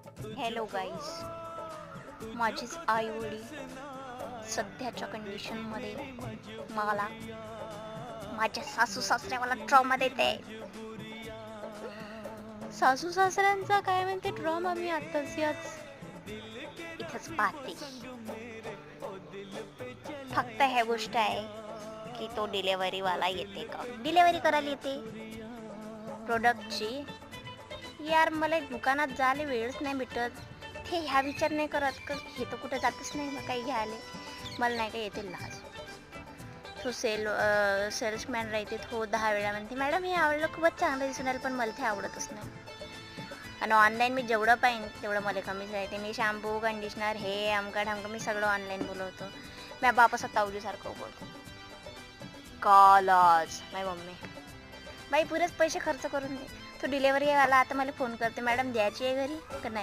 Hello गाईस, माझीच आई वडील सध्याच्या कंडिशनमध्ये मला माझ्या सासू सासऱ्यावाला ट्रॉमा देते. सासू सासऱ्यांचा काय म्हणते ट्रॉमा मी आत्ताच इथंच पाहते. फक्त ह्या गोष्ट आहे की तो डिलेव्हरीवाला येते का, डिलेव्हरी करायला येते प्रोडक्टची. यार मला दुकानात जायला वेळच नाही भेटत. ते ह्या विचार नाही करत का हे तर कुठं जातच नाही मग काही घ्यायला. मला नाही का येते लाज. तो सेल्समॅन राहते, तो 10 वेळा म्हणते मॅडम हे आवडलं, खूपच चांगलं दिसून आलं, पण मला ते आवडतच नाही. आणि ऑनलाईन मी जेवढं पाहिन तेवढं मला कमीच राहते. मी शॅम्पू कंडिशनर हे आमका ढामका मी सगळं ऑनलाईन बोलवतो. मी बाप असं तावजीसारखं बोलतो. काल आज माझी मम्मी बाई पुरेच पैसे खर्च करून दे. तो डिलेव्हरीवाला आता मला फोन करते, मॅडम द्यायची आहे घरी का नाही.